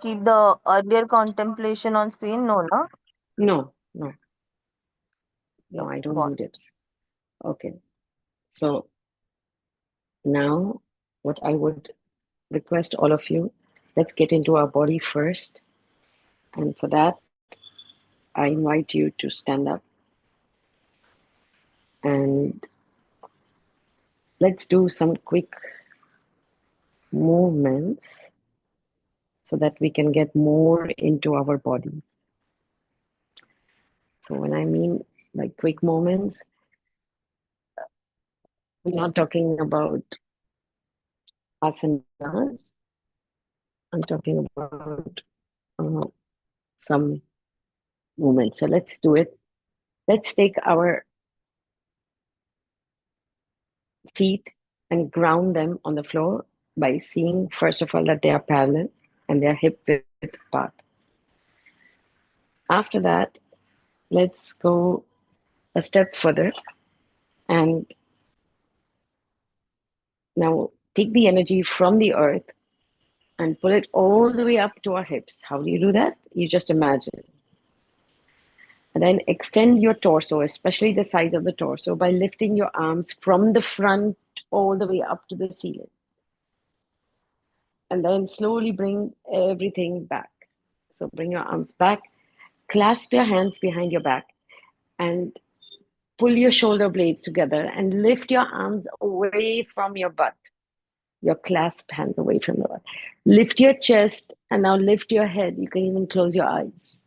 keep the earlier contemplation on screen? No, no? No, no, no, Okay, I go don't on. do dips. Okay, so now what I would request all of you, let's get into our body first. And for that, I invite you to stand up and let's do some quick movements so that we can get more into our body. So when I mean like quick movements, we're not talking about asanas. I'm talking about uh, some movements. So let's do it. Let's take our feet and ground them on the floor by seeing, first of all, that they are parallel and they are hip width apart. After that, let's go a step further and now take the energy from the earth and pull it all the way up to our hips. How do you do that? You just imagine. And then extend your torso, especially the size of the torso, by lifting your arms from the front all the way up to the ceiling. And then slowly bring everything back. So bring your arms back, clasp your hands behind your back, and pull your shoulder blades together and lift your arms away from your butt. Your clasped hands away from the butt. Lift your chest and now lift your head. You can even close your eyes.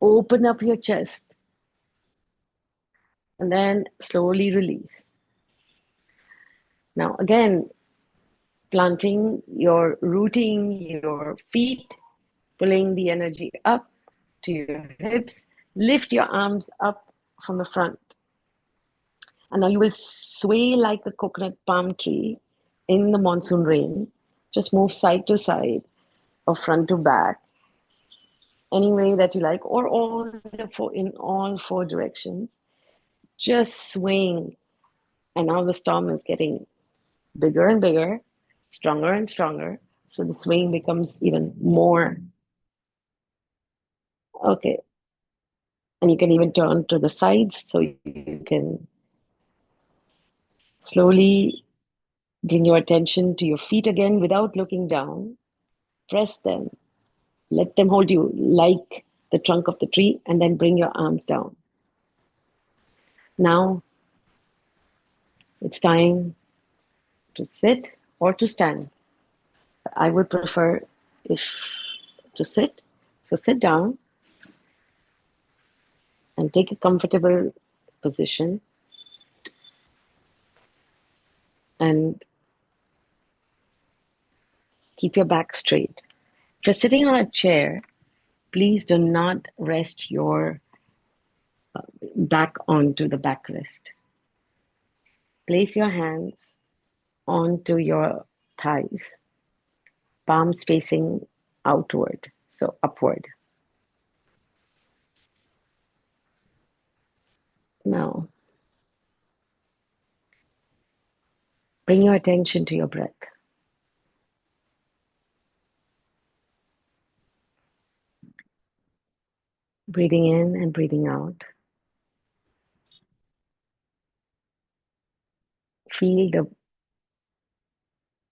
Open up your chest and then slowly release. Now, again, rooting your feet, pulling the energy up to your hips. Lift your arms up from the front. And now you will sway like a coconut palm tree in the monsoon rain. Just move side to side or front to back, any way that you like, or in all four directions. just swaying. And now the storm is getting bigger and bigger, stronger and stronger. So the swaying becomes even more. Okay. And you can even turn to the sides so you can slowly bring your attention to your feet again without looking down. Press them. Let them hold you like the trunk of the tree, and then bring your arms down. Now it's time to sit or to stand. I would prefer if to sit. So sit down and take a comfortable position and keep your back straight. If you're sitting on a chair, please do not rest your back onto the backrest. Place your hands onto your thighs, palms facing outward, so upward. Now, bring your attention to your breath. Breathing in and breathing out. Feel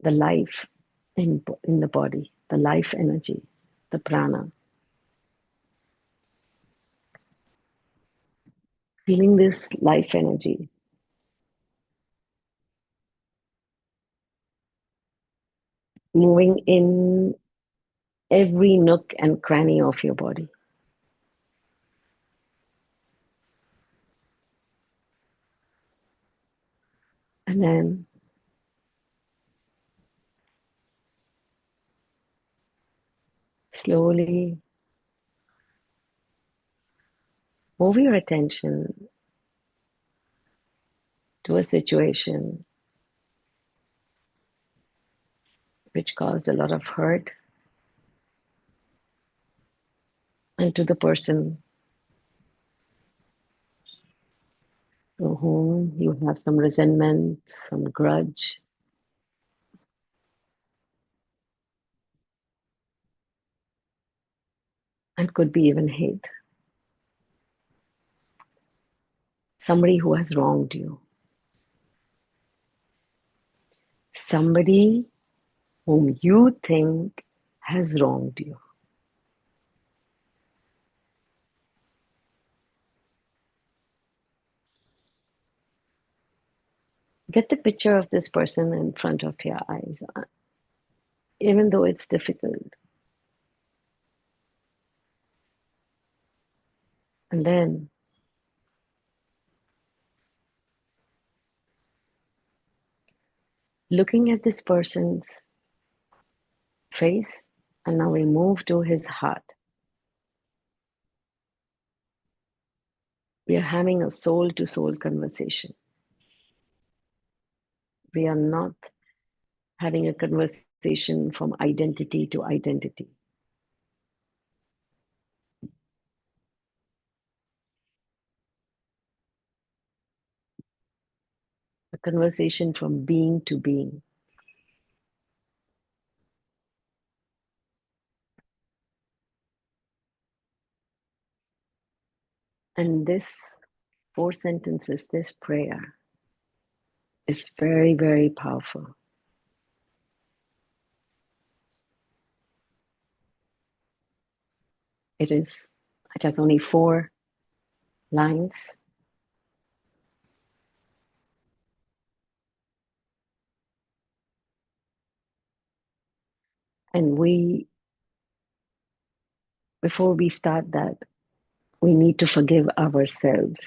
the life in the body, the life energy, the prana. Feeling this life energy moving in every nook and cranny of your body. And then slowly move your attention to a situation which caused a lot of hurt and to the person to whom you have some resentment, some grudge, and could be even hate. Somebody who has wronged you. Somebody whom you think has wronged you. Get the picture of this person in front of your eyes, even though it's difficult. And then looking at this person's face, and now we move to his heart. We are having a soul to soul conversation. We are not having a conversation from identity to identity. A conversation from being to being. And this 4 sentences, this prayer is very, very powerful. It has only 4 lines. And before we start that, we need to forgive ourselves.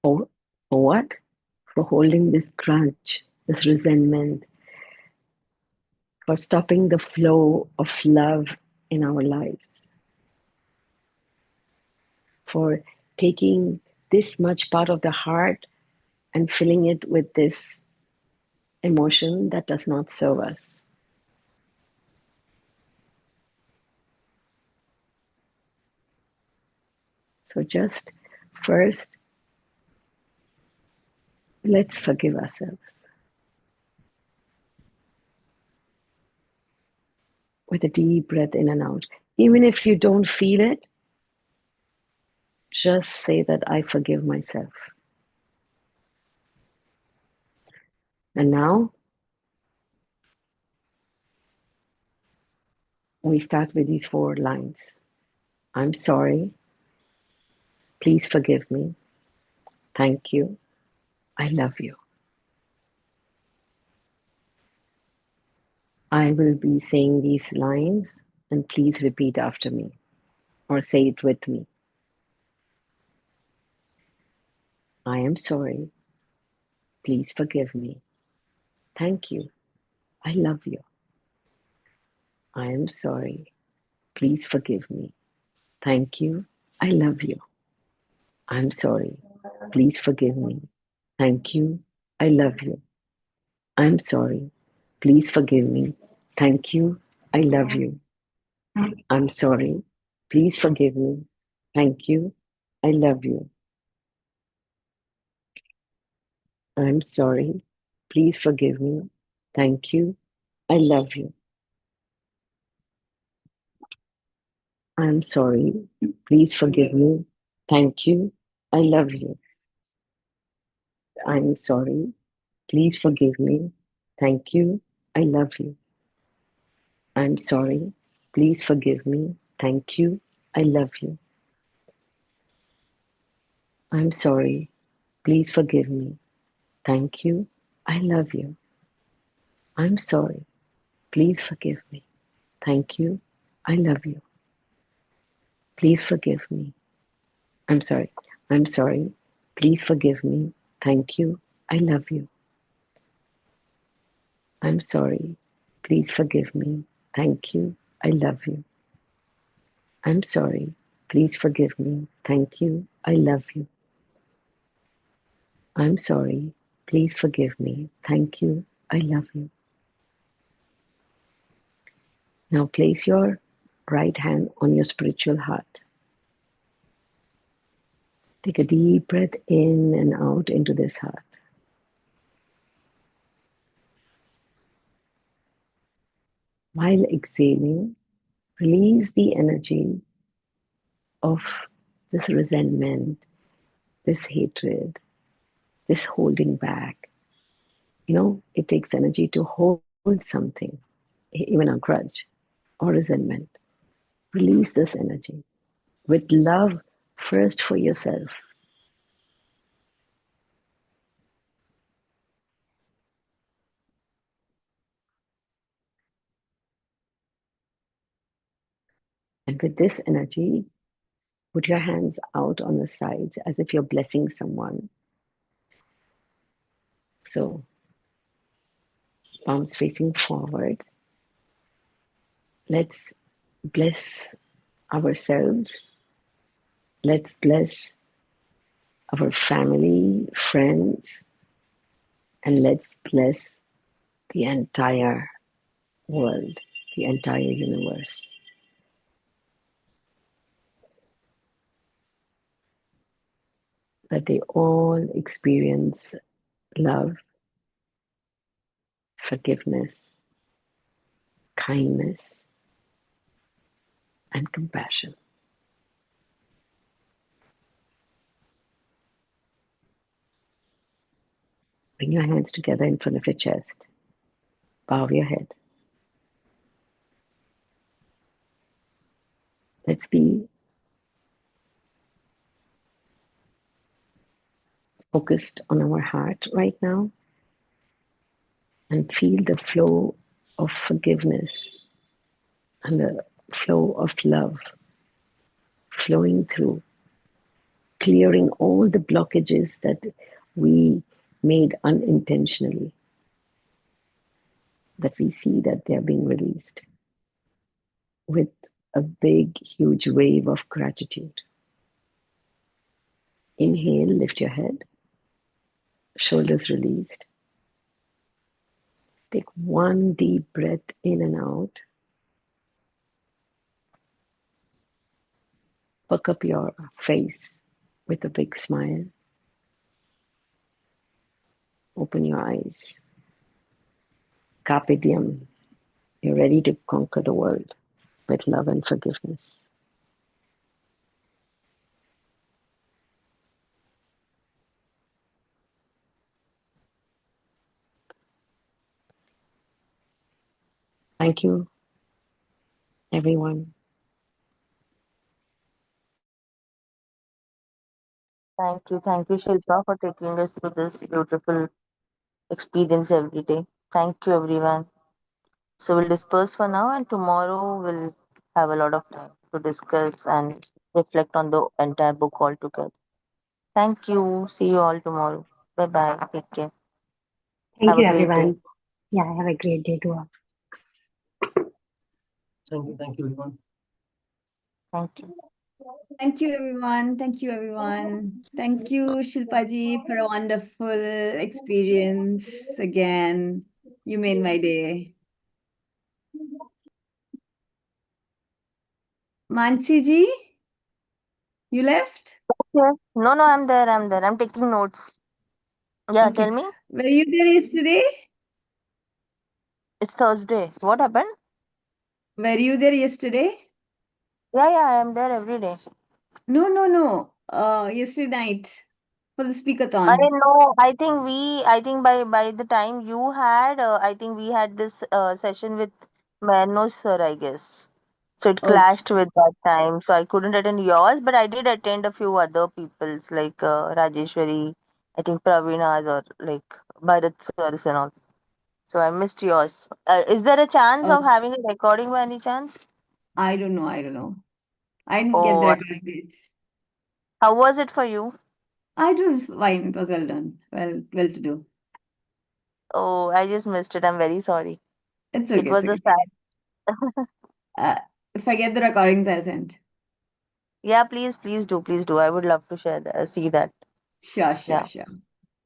For what? For holding this grudge, this resentment, for stopping the flow of love in our lives, for taking this much part of the heart and filling it with this emotion that does not serve us. So just first, let's forgive ourselves with a deep breath in and out. Even if you don't feel it, just say that I forgive myself. And now we start with these 4 lines. I'm sorry. Please forgive me. Thank you. I love you. I will be saying these lines and please repeat after me or say it with me. I am sorry. Please forgive me. Thank you. I love you. I am sorry. Please forgive me. Thank you. I love you. I'm sorry. Please forgive me. Thank you. I love you. I'm sorry. Please forgive me. Thank you. I love you. I'm sorry. Please forgive me. Thank you. I love you. I'm sorry. Please forgive me. Thank you. I love you. I'm sorry. Please forgive me. Thank you. I love you. I'm sorry. Please forgive me. Thank you. I love you. I'm sorry. Please forgive me. Thank you. I love you. I'm sorry. Please forgive me. Thank you. I love you. I'm sorry. Please forgive me. Thank you. I love you. Please forgive me. I'm sorry. I'm sorry. Please forgive me. Thank you. I love you. I'm sorry. Please forgive me. Thank you. I love you. I'm sorry. Please forgive me. Thank you. I love you. I'm sorry. Please forgive me. Thank you. I love you. Now place your right hand on your spiritual heart. Take a deep breath in and out into this heart. While exhaling, release the energy of this resentment, this hatred, this holding back. It takes energy to hold something, even a grudge or resentment. Release this energy with love first for yourself. And with this energy, put your hands out on the sides as if you're blessing someone. So, palms facing forward. Let's bless ourselves. Let's bless our family, friends, and let's bless the entire world, the entire universe. That they all experience love, forgiveness, kindness, and compassion. Bring your hands together in front of your chest. Bow your head. Let's be focused on our heart right now and feel the flow of forgiveness and the flow of love flowing through, clearing all the blockages that we made unintentionally, that we see that they're being released with a big, huge wave of gratitude. Inhale, lift your head, shoulders released. Take one deep breath in and out. Perk up your face with a big smile. Open your eyes. Carpe diem. You're ready to conquer the world with love and forgiveness. Thank you, everyone. Thank you, Shilpa, for taking us through this beautiful experience every day. Thank you, everyone. So we'll disperse for now, and tomorrow we'll have a lot of time to discuss and reflect on the entire book altogether. Thank you. See you all tomorrow. Bye bye. Take care. Thank Have you, a great day. everyone. Yeah, have a great day to all. Thank you, everyone. Thank you. Thank you, everyone. Thank you, everyone. Thank you, Shilpaji, for a wonderful experience again. You made my day. Mansi ji, you left? Okay. No, no, I'm there. I'm there. I'm taking notes. Yeah, tell Okay. me. Were you there yesterday? It's Thursday. What happened? Were you there yesterday? Yeah, yeah, I am there every day. No, no, no. Yesterday night for the I speakathon. know. I think by the time you had, I think we had this session with Manoj sir, I guess. So it Okay. clashed with that time. So I couldn't attend yours, but I did attend a few other people's like Rajeshwari, I think Praveena's or like Bharat sir's and all. So I missed yours. Is there a chance of having a recording by any chance? I don't know. I don't know. I didn't get the Oh, recording date. how was it for you? It was fine. It was well done. Well to do. Oh, I just missed it. I'm very sorry. It's It okay. It's was a okay. sad. If I get the recordings, I'll send. Yeah, please do. I would love to share that, see that. Sure, sure, Yeah. sure.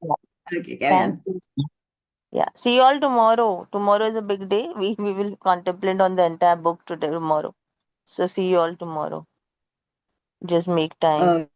Yeah. Okay, carry Thank on. you. Yeah. See you all tomorrow. Tomorrow is a big day. We will contemplate on the entire book today tomorrow. So see you all tomorrow. Just make time. Okay.